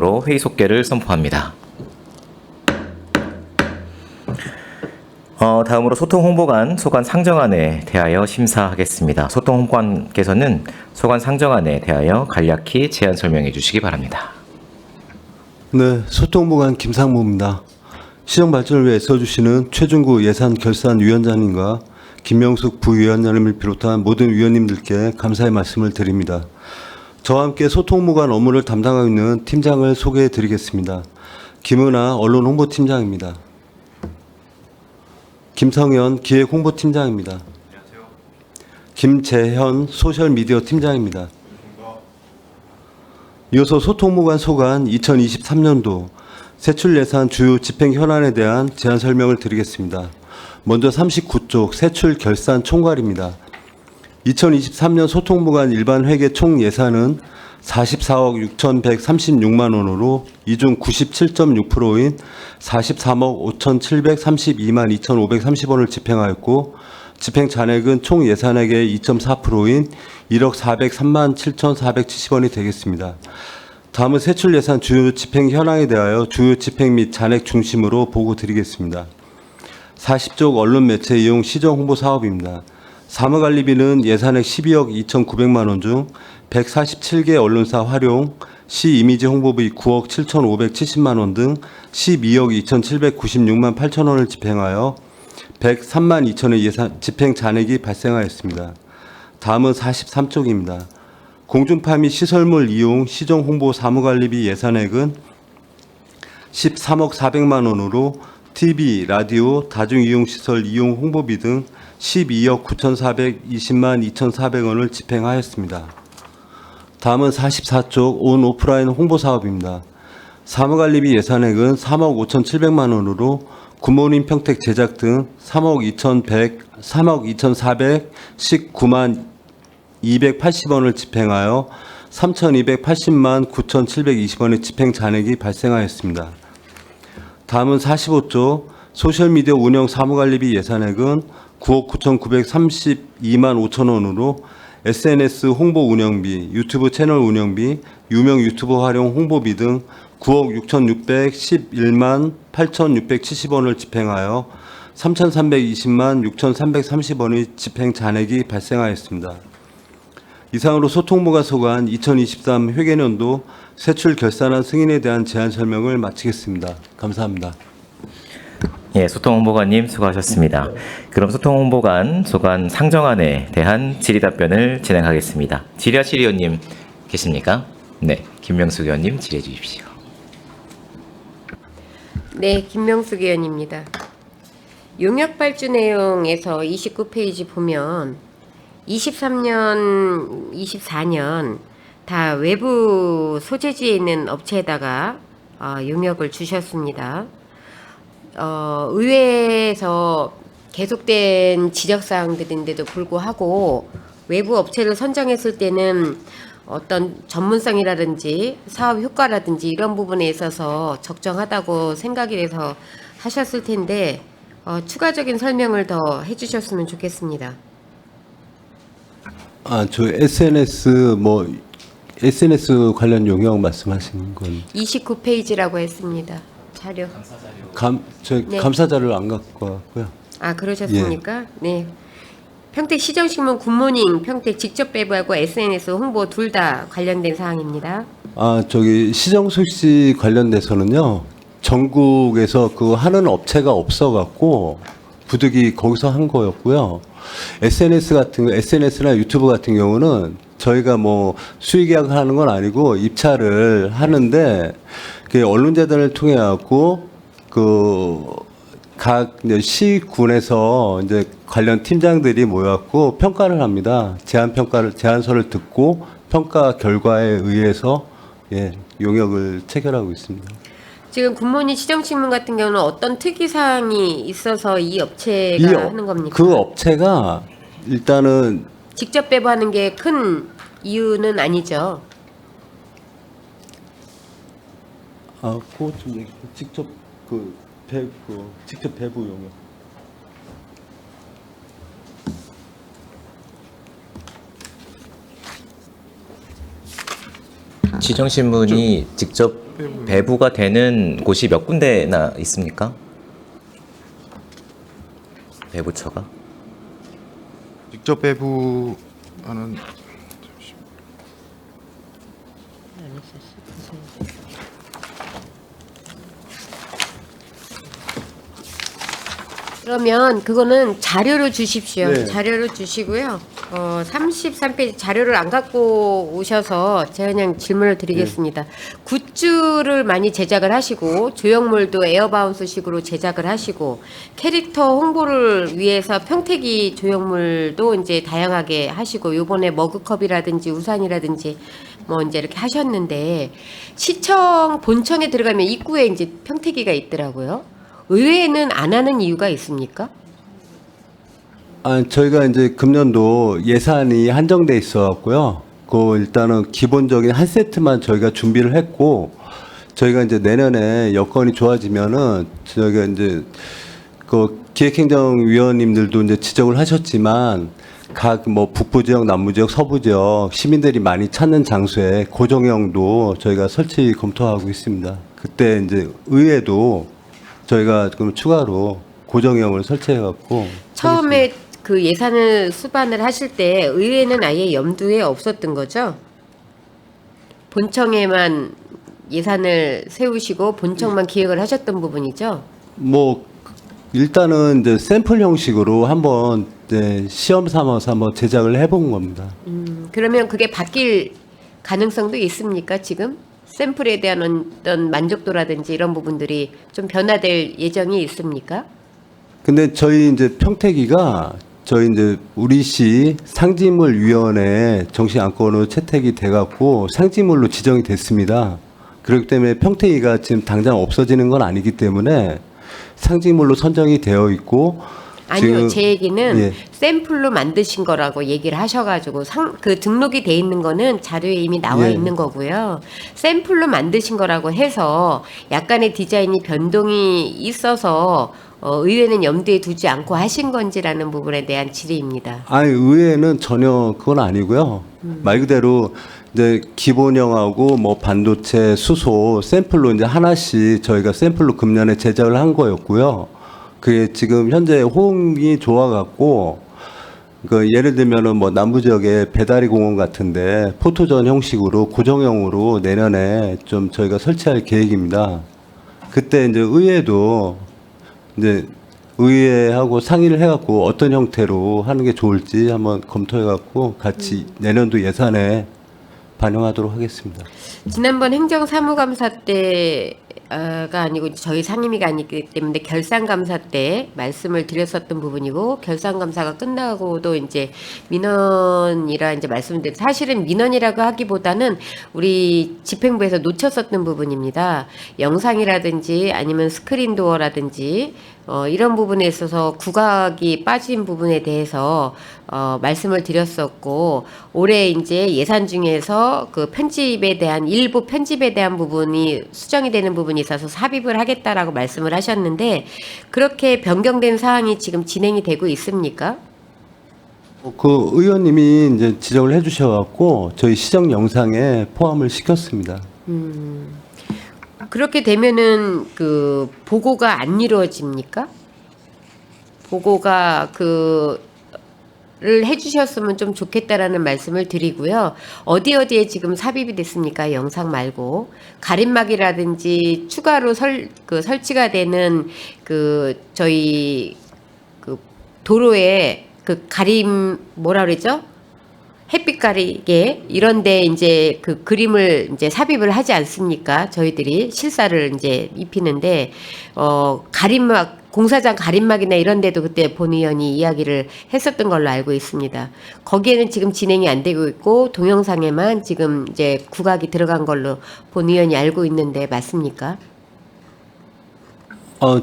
이상으로 회의 속개를 선포합니다. 다음으로 소통홍보관 소관 상정안에 대하여 심사하겠습니다. 소통홍보관께서는 소관 상정안에 대하여 간략히 제안 설명해 주시기 바랍니다. 네, 소통보관 김상무입니다. 시정 발전을 위해 애써주시는 최준구 예산결산위원장님과 김명숙 부위원장님을 비롯한 모든 위원님들께 감사의 말씀을 드립니다. 저와 함께 소통보관 업무를 담당하고 있는 팀장을 소개해 드리겠습니다. 김은아 언론홍보팀장입니다. 김성현 기획홍보팀장입니다. 안녕하세요. 김재현 소셜미디어 팀장입니다. 이어서 소통보관 소관 2023년도 세출예산 주요 집행 현안에 대한 제안 설명을 드리겠습니다. 먼저 39쪽 세출결산 총괄입니다. 2023년 소통보관 일반 회계 총 예산은 44억 6,136만 원으로 이중 97.6%인 43억 5,732만 2,530원을 집행하였고 집행 잔액은 총 예산액의 2.4%인 1억 403만 7,470원이 되겠습니다. 다음은 세출 예산 주요 집행 현황에 대하여 주요 집행 및 잔액 중심으로 보고 드리겠습니다. 40쪽 언론 매체 이용 시정 홍보 사업입니다. 사무관리비는 예산액 12억 2,900만 원 중 147개 언론사 활용, 시 이미지 홍보비 9억 7,570만 원 등 12억 2,796만 8천 원을 집행하여 103만 2천의 예산 집행 잔액이 발생하였습니다. 다음은 43쪽입니다. 공중파 및 시설물 이용 시정 홍보 사무관리비 예산액은 13억 400만 원으로 TV, 라디오, 다중이용시설 이용 홍보비 등 12억 9,420만 2,400원을 집행하였습니다. 다음은 44쪽 온 오프라인 홍보 사업입니다. 사무관리비 예산액은 3억 5,700만 원으로 굿모닝 평택 제작 등 3억 2,419만 280원을 집행하여 3,280만 9,720원의 집행 잔액이 발생하였습니다. 다음은 45조 소셜미디어 운영 사무관리비 예산액은 9억 9,932만 5천 원으로 SNS 홍보 운영비, 유튜브 채널 운영비, 유명 유튜버 활용 홍보비 등 9억 6,611만 8,670원을 집행하여 3,320만 6,330원의 집행 잔액이 발생하였습니다. 이상으로 소통보관 소관 2023 회계년도 세출 결산안 승인에 대한 제안 설명을 마치겠습니다. 감사합니다. 예, 소통홍보관님 수고하셨습니다. 그럼 소통홍보관 소관 상정안에 대한 질의답변을 진행하겠습니다. 질의하실 의원님 계십니까? 네, 김명숙 의원님 질의해 주십시오. 네, 김명숙 의원입니다. 용역 발주 내용에서 29페이지 보면 23년, 24년 다 외부 소재지에 있는 업체에다가 용역을 주셨습니다. 의회에서 계속된 지적사항들인데도 불구하고 외부 업체를 선정했을 때는 어떤 전문성이라든지 사업 효과라든지 이런 부분에 있어서 적정하다고 생각이 돼서 하셨을 텐데 추가적인 설명을 더 해주셨으면 좋겠습니다. 저 SNS SNS 관련 용역 말씀하시는 건 29페이지라고 했습니다. 자료. 네. 감사 자료를 안 갖고 왔고요. 아, 그러셨습니까? 네. 평택 시정신문 굿모닝 평택 직접 배부하고 SNS 홍보 둘 다 관련된 사항입니다. 시정 소식 관련돼서는요. 전국에서 그 하는 업체가 없어갖고 부득이 거기서 한 거였고요. SNS나 유튜브 같은 경우는 저희가 뭐 수의 계약을 하는 건 아니고 입찰을 하는데 그 언론재단을 통해 갖고 각 시군에서 이제 관련 팀장들이 모여갖고 평가를 합니다. 제안서를 듣고 평가 결과에 의해서 용역을 체결하고 있습니다. 지금 굿모닝 시정신문 같은 경우는 어떤 특이사항이 있어서 이 업체가 하는 겁니까? 그 업체가 일단은 직접 배부하는 게 큰 이유는 아니죠. 그거 좀 직접 직접 배부 용역. 시정신문이 직접 배부가 되는 곳이 몇 군데나 있습니까? 배부처가? 직접 배부하는 그러면 그거는 자료로 주십시오. 네. 자료로 주시고요. 33페이지 자료를 안 갖고 오셔서 제가 그냥 질문을 드리겠습니다. 굿즈를 많이 제작을 하시고 조형물도 에어바운스식으로 제작을 하시고 캐릭터 홍보를 위해서 평택이 조형물도 이제 다양하게 하시고 요번에 머그컵이라든지 우산이라든지 뭐 이제 이렇게 하셨는데 시청 본청에 들어가면 입구에 이제 평택이가 있더라고요. 의외에는 안 하는 이유가 있습니까? 저희가 이제 금년도 예산이 한정돼 있어갖고요. 그 일단은 기본적인 한 세트만 저희가 준비를 했고, 저희가 이제 내년에 여건이 좋아지면은 저희가 이제 그 기획행정위원님들도 이제 지적을 하셨지만 각 뭐 북부 지역, 남부 지역, 서부 지역 시민들이 많이 찾는 장소에 고정형도 저희가 설치 검토하고 있습니다. 그때 이제 의회도 저희가 그럼 추가로 고정형을 설치해갖고 처음에 그 예산을 수반을 하실 때 의회는 아예 염두에 없었던 거죠? 본청에만 예산을 세우시고 본청만 기획을 하셨던 부분이죠? 뭐 일단은 이제 샘플 형식으로 한번 이제 시험 삼아서 한번 제작을 해본 겁니다. 그러면 그게 바뀔 가능성도 있습니까, 지금? 샘플에 대한 어떤 만족도라든지 이런 부분들이 좀 변화될 예정이 있습니까? 근데 저희 이제 평택이가 저희 이제 우리시 상지물위원회 정식안건으로 채택이 돼갖고 상지물로 지정이 됐습니다. 그렇기 때문에 평택이가 지금 당장 없어지는 건 아니기 때문에 상지물로 선정이 되어 있고 아니요, 지금- 제 얘기는 예. 샘플로 만드신 거라고 얘기를 하셔가지고 그 등록이 돼 있는 거는 자료에 이미 나와 예. 있는 거고요. 샘플로 만드신 거라고 해서 약간의 디자인이 변동이 있어서 의회는 염두에 두지 않고 하신 건지라는 부분에 대한 질의입니다. 아니 의회는 전혀 그건 아니고요. 말 그대로 이제 기본형하고 뭐 반도체, 수소 샘플로 이제 하나씩 저희가 샘플로 금년에 제작을 한 거였고요. 그게 지금 현재 호응이 좋아갖고 그 예를 들면은 뭐 남부 지역의 배다리 공원 같은데 포토전 형식으로 고정형으로 내년에 좀 저희가 설치할 계획입니다. 그때 이제 의회도 이제 의회하고 상의를 해갖고 어떤 형태로 하는 게 좋을지 한번 검토해갖고 같이 내년도 예산에 반영하도록 하겠습니다. 지난번 행정사무감사 때가 아니고 저희 상임위가 아니기 때문에 결산감사 때 말씀을 드렸었던 부분이고 결산감사가 끝나고도 이제 민원이라 이제 말씀드린 사실은 민원이라고 하기보다는 우리 집행부에서 놓쳤었던 부분입니다. 영상이라든지 아니면 스크린 도어라든지 이런 부분에 있어서 국악이 빠진 부분에 대해서 말씀을 드렸었고 올해 이제 예산 중에서 그 편집에 대한 일부 편집에 대한 부분이 수정이 되는 부분이 있어서 삽입을 하겠다라고 말씀을 하셨는데 그렇게 변경된 사항이 지금 진행이 되고 있습니까? 그 의원님이 이제 지적을 해주셔갖고 저희 시정 영상에 포함을 시켰습니다. 그렇게 되면은 그 보고가 안 이루어집니까? 보고가 를 해주셨으면 좀 좋겠다라는 말씀을 드리고요. 어디에 지금 삽입이 됐습니까? 영상 말고 가림막이라든지 추가로 설치가 되는 저희 도로에 가림 뭐라 그러죠? 햇빛 가리개 이런데 이제 그림을 이제 삽입을 하지 않습니까? 저희들이 실사를 이제 입히는데 가림막 공사장 가림막이나 이런 데도 그때 본 의원이 이야기를 했었던 걸로 알고 있습니다. 거기에는 지금 진행이 안 되고 있고 동영상에만 지금 이제 국악이 들어간 걸로 본 의원이 알고 있는데 맞습니까?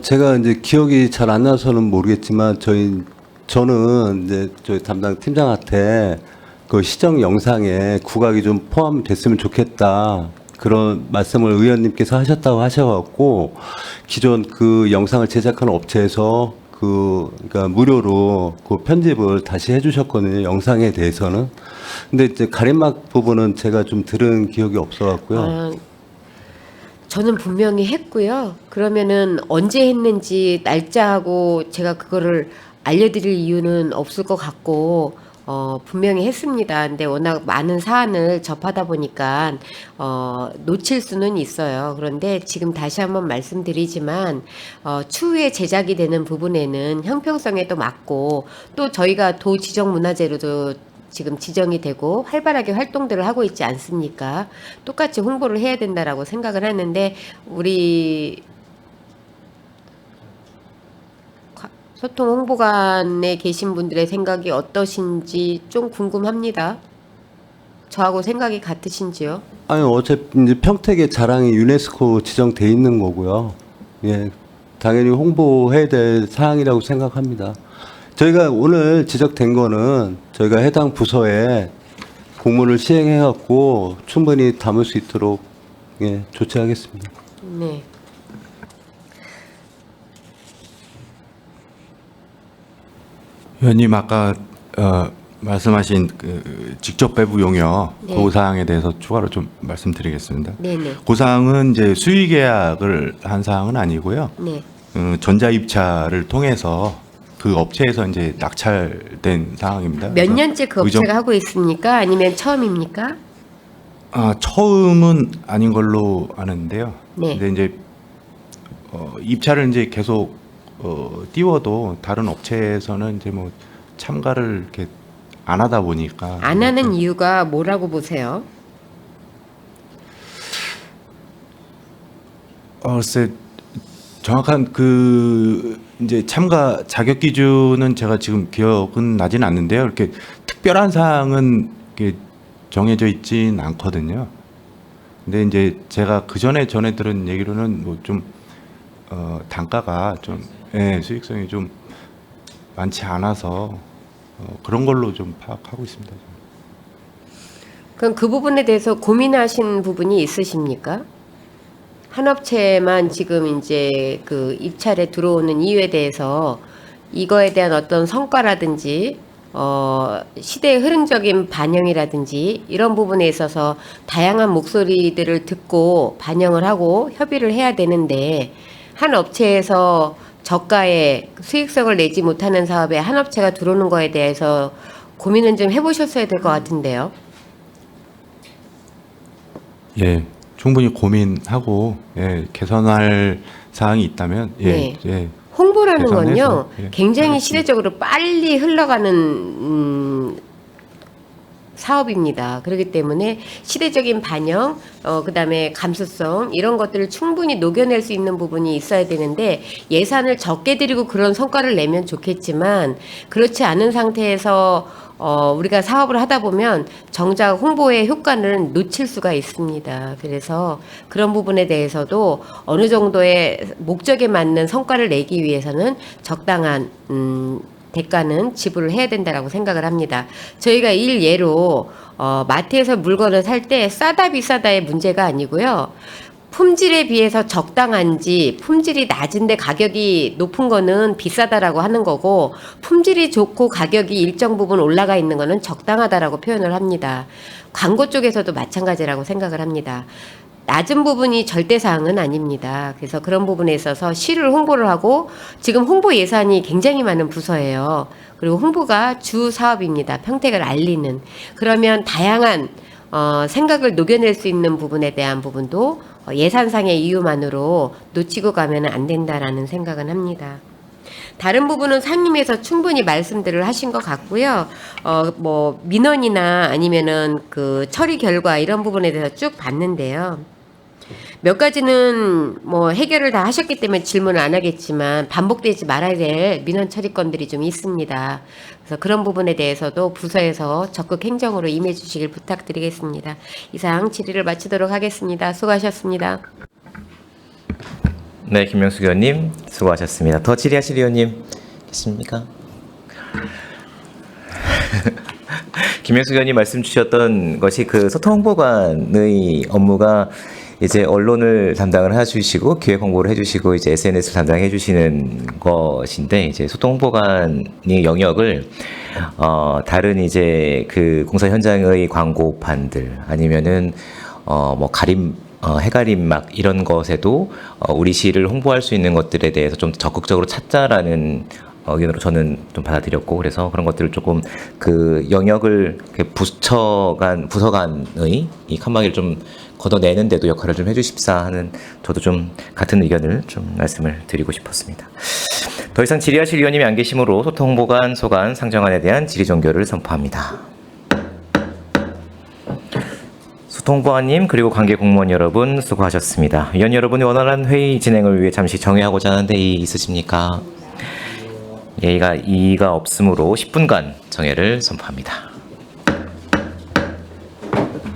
제가 이제 기억이 잘 안 나서는 모르겠지만 저는 이제 저희 담당 팀장한테 그 시정 영상에 국악이 좀 포함됐으면 좋겠다. 그런 말씀을 의원님께서 하셨다고 하셔갖고 기존 그 영상을 제작하는 업체에서 그러니까 무료로 그 편집을 다시 해주셨거든요. 영상에 대해서는. 근데 이제 가림막 부분은 제가 좀 들은 기억이 없어갖고요. 아, 저는 분명히 했고요. 그러면은 언제 했는지 날짜하고 제가 그거를 알려드릴 이유는 없을 것 같고, 분명히 했습니다. 근데 워낙 많은 사안을 접하다 보니까, 놓칠 수는 있어요. 그런데 지금 다시 한번 말씀드리지만, 추후에 제작이 되는 부분에는 형평성에도 맞고, 또 저희가 도 지정 문화재로도 지금 지정이 되고 활발하게 활동들을 하고 있지 않습니까? 똑같이 홍보를 해야 된다라고 생각을 하는데 우리 소통 홍보관에 계신 분들의 생각이 어떠신지 좀 궁금합니다. 저하고 생각이 같으신지요? 아니 어차피 이제 평택의 자랑이 유네스코 지정돼 있는 거고요. 예, 당연히 홍보해야 될 사항이라고 생각합니다. 저희가 오늘 지적된 거는 저희가 해당 부서에 공문을 시행해갖고 충분히 담을 수 있도록 예, 조치하겠습니다. 네. 의원님 아까 말씀하신 그 직접 배부 용역 네. 그 사항에 대해서 추가로 좀 말씀드리겠습니다. 네네. 그 사항은 이제 수의 계약을 한 사항은 아니고요. 네. 전자 입찰을 통해서 그 업체에서 이제 낙찰된 사항입니다. 몇 그래서 년째 그 업체가 하고 있습니까? 아니면 처음입니까? 처음은 아닌 걸로 아는데요. 네. 근데 이제 입찰을 이제 계속 띄워도 다른 업체에서는 이제 뭐 참가를 이렇게 안 하다 보니까 안 하는 이유가 뭐라고 보세요? 글쎄 정확한 그 이제 참가 자격 기준은 제가 지금 기억은 나진 않는데요. 이렇게 특별한 사항은 이렇게 정해져 있진 않거든요. 근데 이제 제가 그 전에 들은 얘기로는 뭐 좀 단가가 좀 예, 수익성이 좀 많지 않아서 그런 걸로 좀 파악하고 있습니다. 그럼 그 부분에 대해서 고민하신 부분이 있으십니까? 한 업체만 지금 이제 그 입찰에 들어오는 이유에 대해서 이거에 대한 어떤 성과라든지 시대의 흐름적인 반영이라든지 이런 부분에 있어서 다양한 목소리들을 듣고 반영을 하고 협의를 해야 되는데 한 업체에서 저가의 수익성을 내지 못하는 사업에 한 업체가 들어오는 거에 대해서 고민은 좀 해보셨어야 될 것 같은데요. 예, 충분히 고민하고 예, 개선할 사항이 있다면 예, 네. 예, 홍보라는 개선해서, 건요, 예, 굉장히 그렇습니다. 시대적으로 빨리 흘러가는 사업입니다. 그렇기 때문에 시대적인 반영, 그다음에 감수성 이런 것들을 충분히 녹여낼 수 있는 부분이 있어야 되는데 예산을 적게 들이고 그런 성과를 내면 좋겠지만 그렇지 않은 상태에서 우리가 사업을 하다 보면 정작 홍보의 효과는 놓칠 수가 있습니다. 그래서 그런 부분에 대해서도 어느 정도의 목적에 맞는 성과를 내기 위해서는 적당한 대가는 지불을 해야 된다라고 생각을 합니다. 저희가 일예로 마트에서 물건을 살 때 싸다 비싸다의 문제가 아니고요. 품질에 비해서 적당한지 품질이 낮은데 가격이 높은 거는 비싸다라고 하는 거고 품질이 좋고 가격이 일정 부분 올라가 있는 거는 적당하다라고 표현을 합니다. 광고 쪽에서도 마찬가지라고 생각을 합니다. 낮은 부분이 절대사항은 아닙니다. 그래서 그런 부분에 있어서 시를 홍보를 하고 지금 홍보 예산이 굉장히 많은 부서예요. 그리고 홍보가 주 사업입니다. 평택을 알리는. 그러면 다양한 생각을 녹여낼 수 있는 부분에 대한 부분도 예산상의 이유만으로 놓치고 가면 안 된다라는 생각은 합니다. 다른 부분은 상임위에서 충분히 말씀들을 하신 것 같고요. 뭐 민원이나 아니면은 그 처리 결과 이런 부분에 대해서 쭉 봤는데요. 몇 가지는 뭐 해결을 다 하셨기 때문에 질문을 안 하겠지만 반복되지 말아야 될 민원 처리건들이 좀 있습니다. 그래서 그런 부분에 대해서도 부서에서 적극 행정으로 임해 주시길 부탁드리겠습니다. 이상 질의를 마치도록 하겠습니다. 수고하셨습니다. 네, 김명숙 의원님 수고하셨습니다. 더 질의하실 의원님 계십니까? 김명숙 의원님 말씀 주셨던 것이 그 소통 홍보관의 업무가 이제 언론을 담당을 해주시고 기획 홍보를 해주시고 이제 SNS를 담당해 주시는 것인데 이제 소통 홍보관의 영역을 다른 이제 그 공사 현장의 광고판들 아니면은 뭐 해가림막 이런 것에도 우리 시를 홍보할 수 있는 것들에 대해서 좀 적극적으로 찾자라는 의견으로 저는 좀 받아들였고 그래서 그런 것들을 조금 그 영역을 부서간의 이 칸막이를 좀 걷어내는데도 역할을 좀 해주십사 하는 저도 좀 같은 의견을 좀 말씀을 드리고 싶었습니다. 더 이상 질의하실 위원님이 안 계시므로 소통홍보관 소관 상정안에 대한 질의 종결을 선포합니다. 소통보안님 그리고 관계 공무원 여러분 수고하셨습니다. 위원 여러분이 원활한 회의 진행을 위해 잠시 정회하고자 하는 회의 있으십니까? 예의가 없으므로 10분간 정회를 선포합니다.